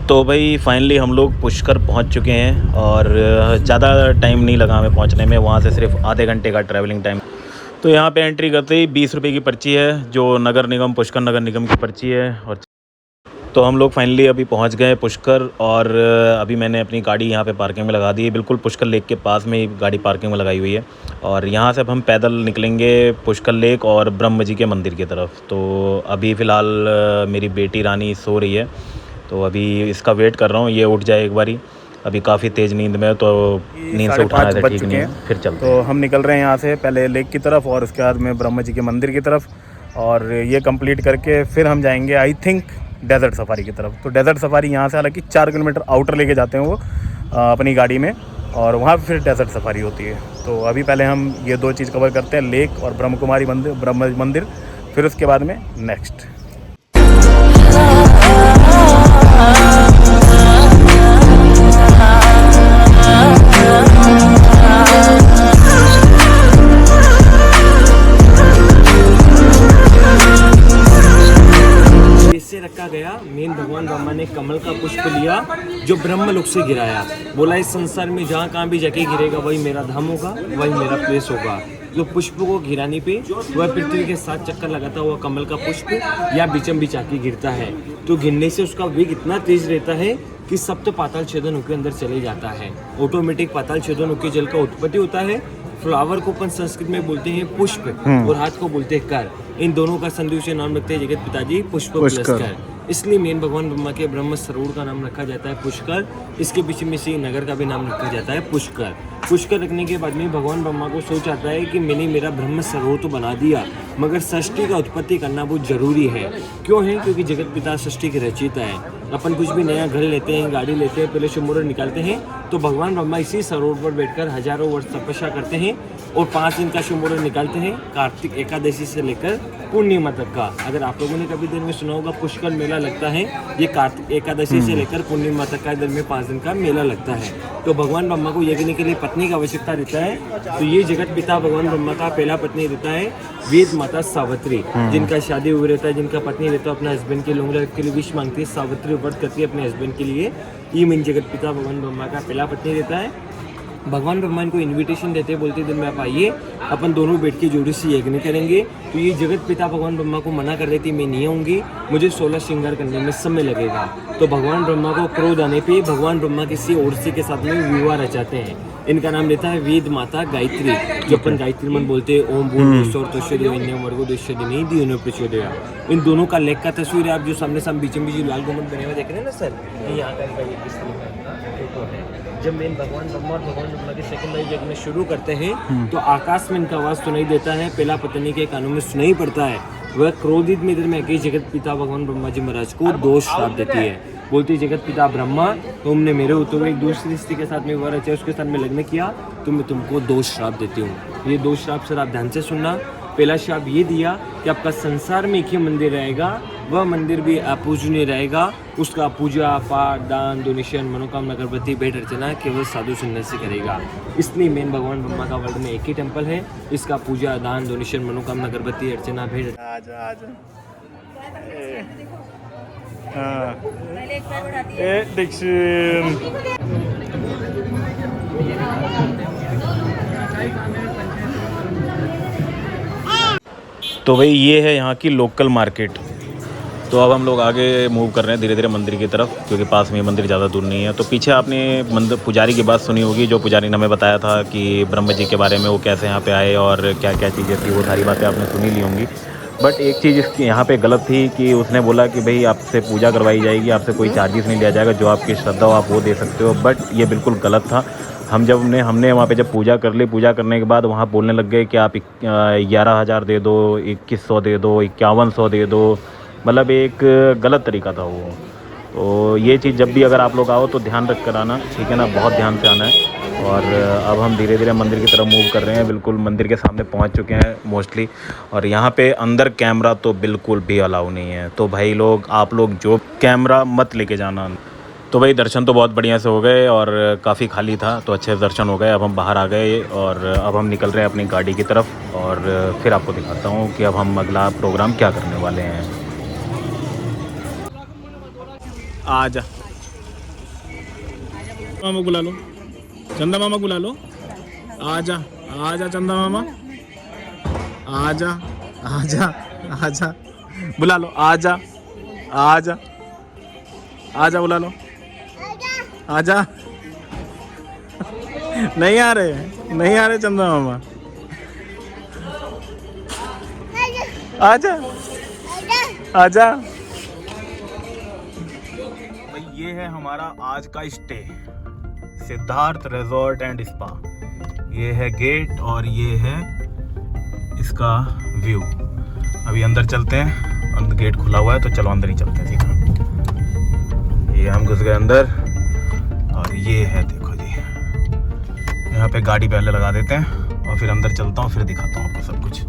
तो भाई फाइनली हम लोग पुष्कर पहुंच चुके हैं और ज़्यादा टाइम नहीं लगा हमें पहुंचने में, वहां से सिर्फ आधे घंटे का ट्रैवलिंग टाइम। तो यहां पे एंट्री करते ही 20 रुपये की पर्ची है, जो नगर निगम पुष्कर नगर निगम की पर्ची है। और तो हम लोग फाइनली अभी पहुंच गए पुष्कर, और अभी मैंने अपनी गाड़ी यहां पे पार्किंग में लगा दी है। बिल्कुल पुष्कर लेक के पास में ही गाड़ी पार्किंग में लगाई हुई है। और यहां से अब हम पैदल निकलेंगे पुष्कर लेक और ब्रह्म जी के मंदिर की तरफ। तो अभी फ़िलहाल मेरी बेटी रानी सो रही है, तो अभी इसका वेट कर रहा हूँ, ये उठ जाए एक बारी। अभी काफ़ी तेज़ नींद में, तो नींद से उठाना ऐसा ठीक नहीं है। फिर चलते हैं। तो हम निकल रहे हैं यहाँ से, पहले लेक की तरफ और उसके बाद में ब्रह्म जी के मंदिर की तरफ, और ये कंप्लीट करके फिर हम जाएंगे आई थिंक डेजर्ट सफारी की तरफ। तो डेजर्ट सफारी यहाँ से हालांकि 4 किलोमीटर आउटर लेके जाते हैं वो अपनी गाड़ी में, और वहाँ फिर डेजर्ट सफारी होती है। तो अभी पहले हम ये 2 चीज़ कवर करते हैं, लेक और ब्रह्म मंदिर, फिर उसके बाद में नेक्स्ट। रखा गया मेन भगवान ब्रह्मा ने कमल का पुष्प लिया जो ब्रह्मलोक से गिराया, बोला इस संसार में जहाँ कहाँ भी जाके गिरेगा वही मेरा धाम होगा, वही मेरा प्लेस होगा। जो पुष्प को गिराने पे वह पृथ्वी के 7 चक्कर लगाता हुआ कमल का पुष्प या बिचम बिचा के गिरता है। तो गिरने से उसका वेग इतना तेज रहता है कि सप्त पाताल छेदन होकर अंदर चले जाता है। ऑटोमेटिक पाताल छेदन होकर जल का उत्पत्ति होता है। फ्लावर को अपन संस्कृत में बोलते हैं पुष्प और हाथ को बोलते हैं कर। इन दोनों का संयुक्त नाम रखते हैं जगत पिताजी पुष्प प्लस कर। इसलिए मेन भगवान ब्रह्मा के ब्रह्म सरोवर का नाम रखा जाता है पुष्कर। इसके पीछे में से नगर का भी नाम रखा जाता है पुष्कर। पुष्कर रखने के बाद में भगवान ब्रह्मा को सोच आता है कि मैंने मेरा ब्रह्म सरोवर तो बना दिया, मगर सृष्टि का उत्पत्ति करना बहुत जरूरी है। क्यों है? क्योंकि जगत पिता सृष्टि के रचयिता है। अपन कुछ भी नया घर लेते हैं, गाड़ी लेते हैं, पहले शुभ मुहूर्त निकालते हैं, तो भगवान ब्रह्मा इसी सरोवर पर बैठकर हजारों वर्ष तपस्या करते हैं और 5 दिन का शुभ मुहूर्त निकालते हैं, कार्तिक एकादशी से लेकर पूर्णिमा तक का। अगर आप लोगों ने कभी दिन में सुना होगा पुष्कर मेला लगता है, ये कार्तिक एकादशी से लेकर पूर्णिमा तक का दिन में 5 दिन का मेला लगता है। तो भगवान ब्रह्मा को यज्ञ के लिए पत्नी की आवश्यकता रहता है। तो ये जगत पिता भगवान ब्रह्मा का पहला पत्नी रहता है वेद माता सावित्री, जिनका शादी हुआ रहता है, जिनका पत्नी रहता है अपने हस्बैंड के लॉन्ग लाइफ के लिए विश मांगती है, सावित्री व्रत करती है अपने हस्बैंड के लिए। ये मेन जगत पिता भगवान ब्रह्मा का पहला पत्नी रहता है। भगवान ब्रह्मा को इनविटेशन देते हैं, बोलते दिन में आप आइए, अपन दोनों बैठ के जोड़ी से यज्ञ करेंगे। तो ये जगत पिता भगवान ब्रह्मा को मना कर रही थी, मैं नहीं आऊँगी, मुझे 16 श्रृंगार करने में समय लगेगा। तो भगवान ब्रह्मा को क्रोध आने पे भगवान ब्रह्मा किसी औरत के साथ में विवाह रचाते हैं। इनका नाम लेता है वेद माता गायत्री, जो अपन गायत्री मन बोलते हैं, ओम इन दोनों का लेख का तस्वीर है। आप जो सामने बीचों बीच लाल गुम्बद बने हुए देख रहे हैं ना सर, यहाँ का जब मेन भगवान ब्रह्मा और भगवान ब्रह्मा के सेकंडरी यज्ञ में शुरू करते हैं तो आकाश में इनका आवाज सुनाई देता है, पहला पत्नी के कानों में सुनाई पड़ता है। वह क्रोधित में इधर में आके जगत पिता भगवान ब्रह्मा जी महाराज को 2 श्राप देती है। बोलती है जगत पिता ब्रह्मा, तुमने मेरे उत्तर में एक दूसरी स्त्री के साथ में विवाह रचा, उसके साथ में लग्न किया, तो मैं तुमको 2 श्राप देती हूँ। ये 2 श्राप सर आप ध्यान से सुनना। पहला श्राप ये दिया कि आपका संसार में एक ही मंदिर रहेगा, वह मंदिर भी अपूजनीय रहेगा, उसका पूजा पाठ दान डोनेशन मनोकामना अगरबत्ती भेंट अर्चना केवल साधु सन्यासी करेगा। इसलिए मेन भगवान ब्रह्मा का वर्ल्ड में एक ही टेम्पल है, इसका पूजा दान डोनेशन मनोकामना अगरबत्ती अर्चना भेंट। तो भाई ये है यहाँ की लोकल मार्केट। तो अब हम लोग आगे मूव कर रहे हैं धीरे धीरे मंदिर की तरफ, क्योंकि पास में मंदिर ज़्यादा दूर नहीं है। तो पीछे आपने मंदिर पुजारी की बात सुनी होगी, जो पुजारी ने हमें बताया था कि ब्रह्म जी के बारे में, वो कैसे यहाँ पे आए और क्या क्या चीज़ें थी, वो सारी बातें आपने सुनी ली होंगी। बट एक चीज़ इसकी यहाँ पे गलत थी कि उसने बोला कि भाई आपसे पूजा करवाई जाएगी, आपसे कोई चार्जेस नहीं लिया जाएगा, जो आपकी श्रद्धा हो आप वो दे सकते हो। बट ये बिल्कुल गलत था। हमने वहाँ पे जब पूजा कर ली, पूजा करने के बाद वहाँ बोलने लग गए कि आप 11,000 दे दो, 2100 दे दो, 5100 दे दो। मतलब एक गलत तरीका था वो। तो ये चीज़ जब भी अगर आप लोग आओ तो ध्यान रख कर आना, ठीक है ना, बहुत ध्यान से आना है। और अब हम धीरे धीरे मंदिर की तरफ मूव कर रहे हैं, बिल्कुल मंदिर के सामने पहुंच चुके हैं मोस्टली। और यहाँ पे अंदर कैमरा तो बिल्कुल भी अलाउ नहीं है। तो भाई आप लोग जो कैमरा मत लेके जाना। तो भाई दर्शन तो बहुत बढ़िया से हो गए और काफ़ी खाली था, तो अच्छे दर्शन हो गए। अब हम बाहर आ गए और अब हम निकल रहे हैं अपनी गाड़ी की तरफ, और फिर आपको दिखाता हूँ कि अब हम अगला प्रोग्राम क्या करने वाले हैं। आजा मामा बुला लो, चंदा मामा बुला लो, आजा आजा चंदा मामा, आजा आजा आजा, बुला लो, आजा आजा आजा, बुला लो, आजा। नहीं आ रहे, नहीं आ रहे चंदा मामा, आजा आजा। भाई ये है हमारा आज का stay, Siddharth resort and spa. ये है गेट और ये है इसका व्यू। अभी अंदर चलते हैं, अंदर गेट खुला हुआ है तो चलो अंदर ही चलते हैं सीधा। ये हम घुस गए अंदर और ये है देखो जी, यहाँ पे गाड़ी पहले लगा देते हैं और फिर अंदर चलता हूँ, फिर दिखाता हूँ आपको सब कुछ।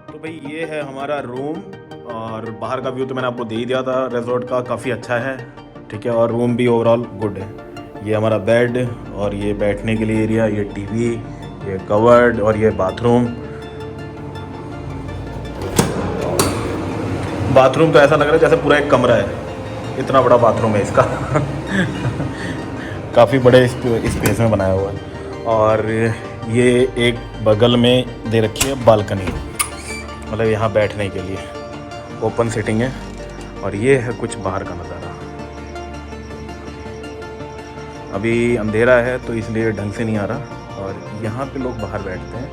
तो भाई ये है हमारा रूम और बाहर का व्यू तो मैंने आपको दे ही दिया था रिजॉर्ट का, काफ़ी अच्छा है, ठीक है। और रूम भी ओवरऑल गुड है। ये हमारा बेड और ये बैठने के लिए एरिया, ये टीवी, ये कवर्ड और ये बाथरूम। बाथरूम तो ऐसा लग रहा है जैसे पूरा एक कमरा है, इतना बड़ा बाथरूम है इसका। काफ़ी बड़े स्पेस में बनाया हुआ है। और ये एक बगल में दे रखी है बालकनी, मतलब यहाँ बैठने के लिए ओपन सीटिंग है। और ये है कुछ बाहर का नज़ारा। अभी अंधेरा है तो इसलिए ढंग से नहीं आ रहा। और यहाँ पे लोग बाहर बैठते हैं,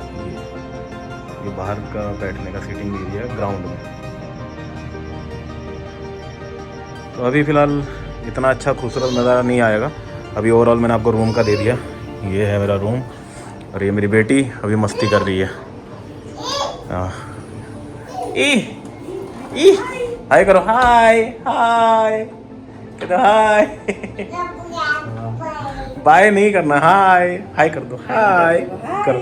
ये बाहर का बैठने का सीटिंग एरिया है ग्राउंड में। तो अभी फ़िलहाल इतना अच्छा खूबसूरत नज़ारा नहीं आएगा। अभी ओवरऑल मैंने आपको रूम का दे दिया। ये है मेरा रूम और ये मेरी बेटी अभी मस्ती कर रही है। हाय करो, हाय हाय करो, हाय। बाय नहीं करना, हाय हाय कर दो, हाय करो।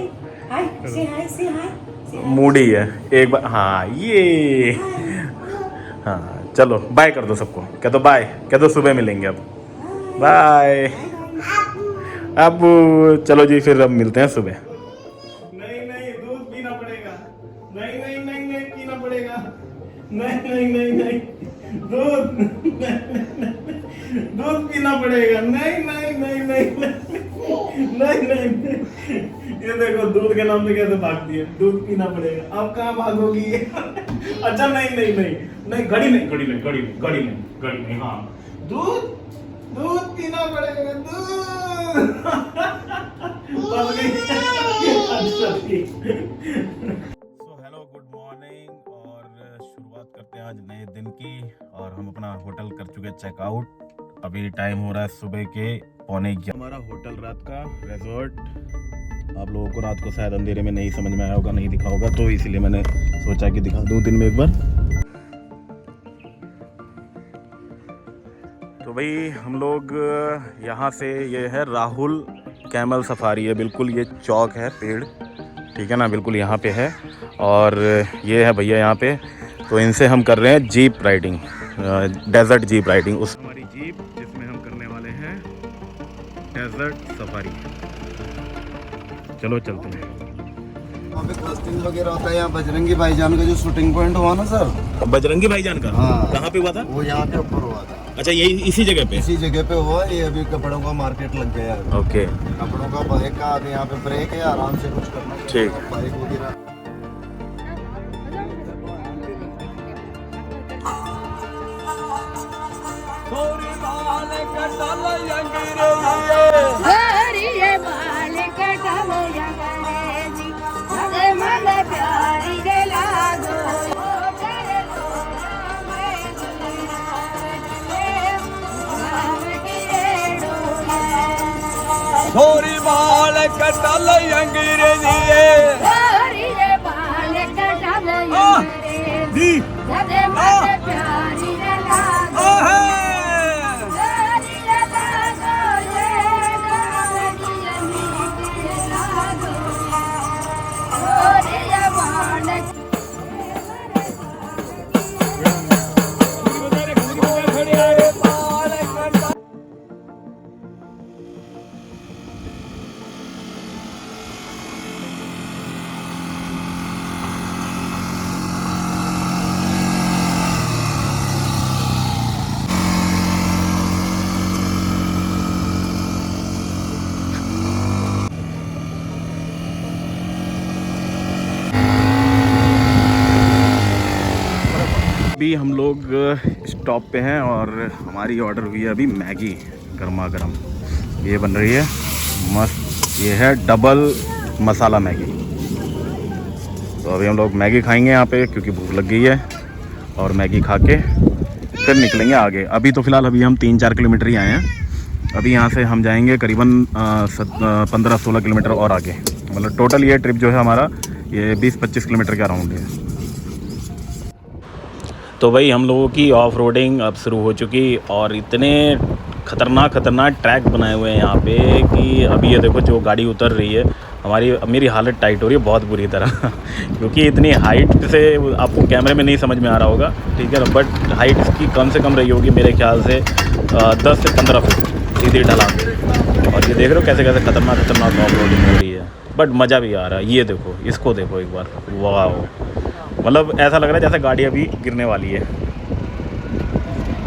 मूडी है एक बार, हाँ ये, हाँ चलो बाय कर दो सबको, कह दो बाय, कह दो सुबह मिलेंगे अब, बाय। अब चलो जी, फिर अब मिलते हैं सुबह। नहीं नहीं दूध पीना पड़ेगा, नहीं नहीं नहीं नहीं पीना पड़ेगा, नहीं नहीं नहीं नहीं दूध दूध पीना पड़ेगा, नहीं नहीं नहीं नहीं नहीं नहीं। ये देखो दूध के नाम पे कैसे भागती है, दूध पीना पड़ेगा। अब कहाँ भागोगी? अच्छा नहीं नहीं नहीं नहीं, घड़ी नहीं घड़ी नहीं घड़ी नहीं घड़ी नहीं घड़ी नहीं, हाँ दूध दूध पीना पड़ेगा, दूध। So hello, good morning. और शुरुआत करते हैं आज नए दिन की। और हम अपना होटल कर चुके चेकआउट। अभी टाइम हो रहा है सुबह के 11:15। हमारा होटल रात का रिजॉर्ट आप लोगों को रात को शायद अंधेरे में नहीं समझ में आया होगा, नहीं दिखा होगा, तो इसलिए मैंने सोचा कि दिखा दूँ दिन में एक बार। तो भाई हम लोग यहाँ से, ये है राहुल कैमल सफारी है, बिल्कुल ये चौक है, पेड़, ठीक है ना, बिल्कुल यहाँ पे है। और ये है भैया यहाँ पे, तो इनसे हम कर रहे हैं jeep riding, desert jeep riding. उस हमारी जीप जिसमें हम करने वाले हैं डेजर्ट सफारी। चलो चलते हैं। वहाँ पे कास्टिंग वगैरह होता है। यहाँ बजरंगी भाईजान का जो शूटिंग पॉइंट हुआ ना सर, बजरंगी भाईजान का, हाँ, कहाँ पे हुआ था? वो यहाँ पे ऊपर हुआ था। अच्छा, यही इसी जगह पे? इसी जगह पे हुआ। ये अभी कपड़ों का मार्केट लग गया है। ओके, कपड़ों का बाइक का आगे यहाँ पे ब्रेक है, आराम से कुछ करना, ठीक, बाइक वगैरह। छोरी बाल कटल अंग्रेजी, छोरी बाल कटल अंग्रेजी, जदे मन प्यारी लागो, प्यारी लागो ये गाड़ी मीठी लागो, छोरी बाल अभी हम लोग स्टॉप पे हैं और हमारी ऑर्डर हुई है अभी मैगी गर्मा गर्म। ये बन रही है मस्त, ये है डबल मसाला मैगी। तो अभी हम लोग मैगी खाएंगे यहाँ पे क्योंकि भूख लग गई है, और मैगी खा के फिर निकलेंगे आगे। अभी तो फ़िलहाल अभी हम 3-4 किलोमीटर ही आए हैं। अभी यहाँ से हम जाएंगे करीबन 15-16 किलोमीटर और आगे। मतलब टोटल ये ट्रिप जो है हमारा ये 20-25 किलोमीटर का राउंड है। तो भाई हम लोगों की ऑफ रोडिंग अब शुरू हो चुकी, और इतने खतरनाक ट्रैक बनाए हुए हैं यहाँ पे कि अभी ये देखो जो गाड़ी उतर रही है मेरी हालत टाइट हो रही है बहुत बुरी तरह क्योंकि इतनी हाइट से आपको कैमरे में नहीं समझ में आ रहा होगा, ठीक है ना, बट हाइट इसकी कम से कम रही होगी मेरे ख्याल से 10 से 15 फीट सीधी ढलान। और ये देख रहे हो कैसे कैसे खतरनाक ऑफ रोडिंग हो रही है, बट मज़ा भी आ रहा है। ये देखो, इसको देखो एक बार, वाह, मतलब ऐसा लग रहा है जैसे गाड़ी अभी गिरने वाली है,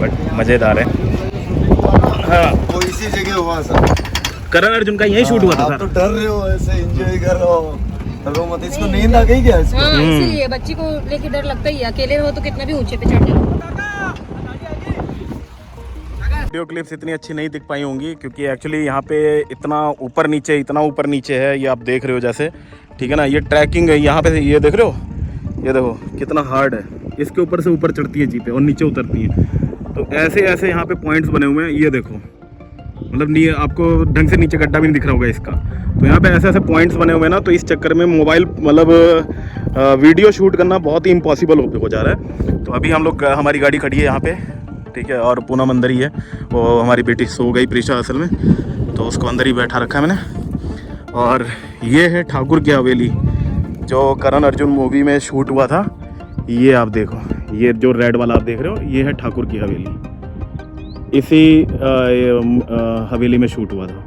बट मज़ेदार है। हाँ, वो इसी जगह हुआ सर। करण अर्जुन का यही शूट हुआ था आप सर। तो डर रहे हो, ऐसे एंजॉय कर रहे हो, डरो मत। इसको नींद आ गई क्या इसको? हाँ, इसीलिए बच्ची को लेके डर लगता ही है, अकेले रहो तो कितना भी ऊंचे पे चढ़ जाओ। वीडियो क्लिप्स इतनी अच्छी नहीं दिख पाई होंगी क्योंकि एक्चुअली यहाँ पे इतना ऊपर नीचे है, ये आप देख रहे हो जैसे, ठीक है ना। ये ट्रैकिंग है यहाँ पे, ये देख रहे हो, ये देखो कितना हार्ड है। इसके ऊपर से ऊपर चढ़ती है जीपें और नीचे उतरती है। तो ऐसे यहाँ पे पॉइंट्स बने हुए हैं, ये देखो, मतलब आपको ढंग से नीचे गड्ढा भी नहीं दिख रहा होगा इसका। तो यहाँ पे ऐसे पॉइंट्स बने हुए हैं ना, तो इस चक्कर में मोबाइल मतलब वीडियो शूट करना बहुत ही इम्पॉसिबल हो जा रहा है। तो अभी हम लोग, हमारी गाड़ी खड़ी है यहाँ पे, ठीक है, और पूनम अंदर ही है। वो हमारी बेटी सो गई प्रीशा असल में, तो उसको अंदर ही बैठा रखा है मैंने। और ये है ठाकुर की हवेली जो करण अर्जुन मूवी में शूट हुआ था। ये आप देखो, ये जो रेड वाला आप देख रहे हो, ये है ठाकुर की हवेली। इसी हवेली में शूट हुआ था।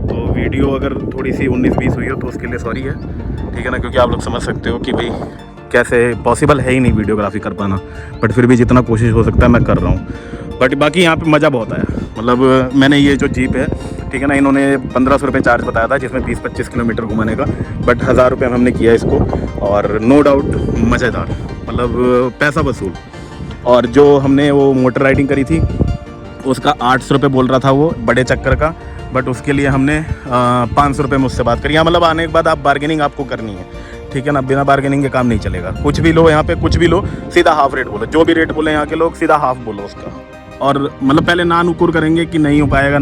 तो वीडियो अगर थोड़ी सी 19-20 हुई हो तो उसके लिए सॉरी है, ठीक है ना, क्योंकि आप लोग समझ सकते हो कि भाई कैसे पॉसिबल है ही नहीं वीडियोग्राफी कर पाना, बट फिर भी जितना कोशिश हो सकता है मैं कर रहा हूँ। बट बाकी यहाँ पे मज़ा बहुत आया। मतलब मैंने ये जो जीप है, ठीक है ना, इन्होंने 1500 रुपये चार्ज बताया था जिसमें 20-25 किलोमीटर घुमाने का, बट 1000 रुपये हमने किया इसको, और नो डाउट मज़ेदार, मतलब पैसा वसूल। और जो हमने वो मोटर राइडिंग करी थी उसका 800 रुपये बोल रहा था वो बड़े चक्कर का, बट उसके लिए हमने 500 रुपये मुझसे बात करी। यहाँ मतलब आने के बाद आप बार्गेनिंग आपको करनी है, ठीक है ना, बिना बार्गेनिंग के काम नहीं चलेगा। कुछ भी लो यहाँ पे, कुछ भी लो, सीधा हाफ रेट बोलो। जो भी रेट बोले यहाँ के लोग सीधा हाफ बोलो उसका। और मतलब पहले ना नुकुर करेंगे कि नहीं हो पाएगा।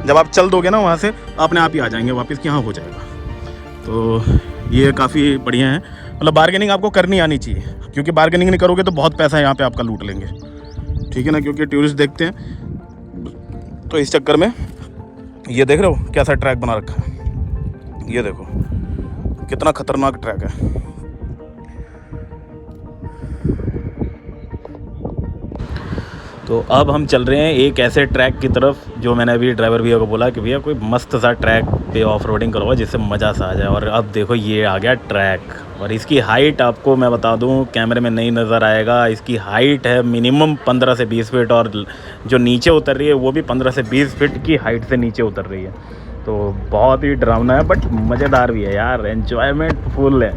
जब आप चल दोगे ना वहाँ से, अपने आप ही आ जाएंगे वापस कि हाँ हो जाएगा। तो ये काफ़ी बढ़िया है। मतलब बार्गेनिंग आपको करनी आनी चाहिए, क्योंकि बार्गेनिंग नहीं करोगे तो बहुत पैसा यहाँ पे आपका लूट लेंगे, ठीक है ना, क्योंकि टूरिस्ट देखते हैं। तो इस चक्कर में ये देख रहे हो कैसा ट्रैक बना रखा है, ये देखो कितना खतरनाक ट्रैक है। तो अब हम चल रहे हैं एक ऐसे ट्रैक की तरफ जो मैंने अभी ड्राइवर भैया को बोला कि भैया कोई मस्त सा ट्रैक पे ऑफ रोडिंग करवाओ जिससे मज़ा सा आ जाए। और अब देखो ये आ गया ट्रैक, और इसकी हाइट आपको मैं बता दूं, कैमरे में नहीं नज़र आएगा, इसकी हाइट है मिनिमम 15 से 20 फीट, और जो नीचे उतर रही है वो भी 15 से 20 फीट की हाइट से नीचे उतर रही है। तो बहुत ही डरावना है, बट मज़ेदार भी है यार, एन्जॉयमेंट फुल है।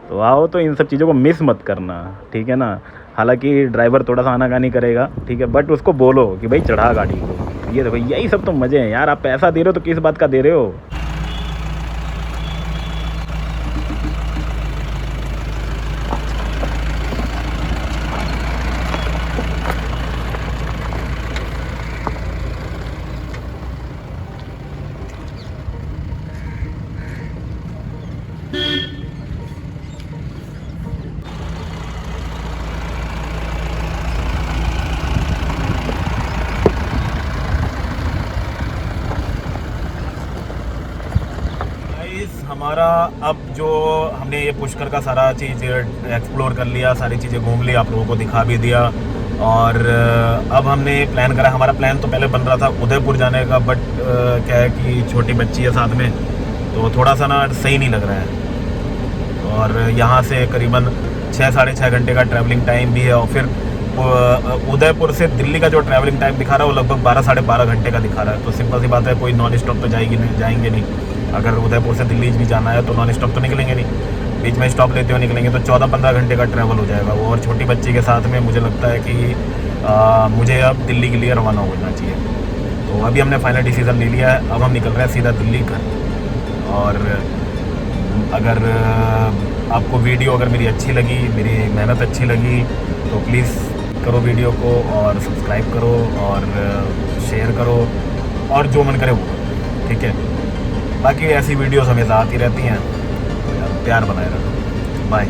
तो आओ, तो इन सब चीज़ों को मिस मत करना, ठीक है ना। हालांकि ड्राइवर थोड़ा सा आनाकानी करेगा, ठीक है, बट उसको बोलो कि भाई चढ़ा गाड़ी को। ये देखो, यही सब तो मज़े हैं यार। आप पैसा दे रहे हो तो किस बात का दे रहे हो। हमारा अब जो हमने ये पुष्कर का सारा चीज़ एक्सप्लोर कर लिया, सारी चीज़ें घूम ली, आप लोगों को दिखा भी दिया। और अब हमने प्लान करा, हमारा प्लान तो पहले बन रहा था उदयपुर जाने का, बट क्या है कि छोटी बच्ची है साथ में, तो थोड़ा सा ना सही नहीं लग रहा है। और यहाँ से करीबन 6-6.5 घंटे का ट्रैवलिंग टाइम भी है, और फिर उदयपुर से दिल्ली का जो ट्रैवलिंग टाइम दिखा रहा है वो लगभग 12-12.5 घंटे का दिखा रहा है। तो सिंपल सी बात है, कोई नॉन स्टॉप तो जाएंगे नहीं। अगर उदयपुर से दिल्ली भी जाना है तो नॉन स्टॉप तो निकलेंगे नहीं। बीच में स्टॉप लेते हुए निकलेंगे तो 14-15 घंटे का ट्रैवल हो जाएगा वो, और छोटी बच्ची के साथ में मुझे लगता है कि मुझे अब दिल्ली के लिए रवाना हो जाना चाहिए। तो अभी हमने फाइनल डिसीज़न ले लिया है, अब हम निकल रहे हैं सीधा दिल्ली घर। और अगर आपको वीडियो अगर मेरी अच्छी लगी, मेरी मेहनत अच्छी लगी, तो प्लीज़ करो वीडियो को और सब्सक्राइब करो और शेयर करो और जो मन करे वो करो, ठीक है। बाकी ऐसी वीडियोस हमेशा आती रहती हैं, तो यार प्यार बनाए रखो। बाय।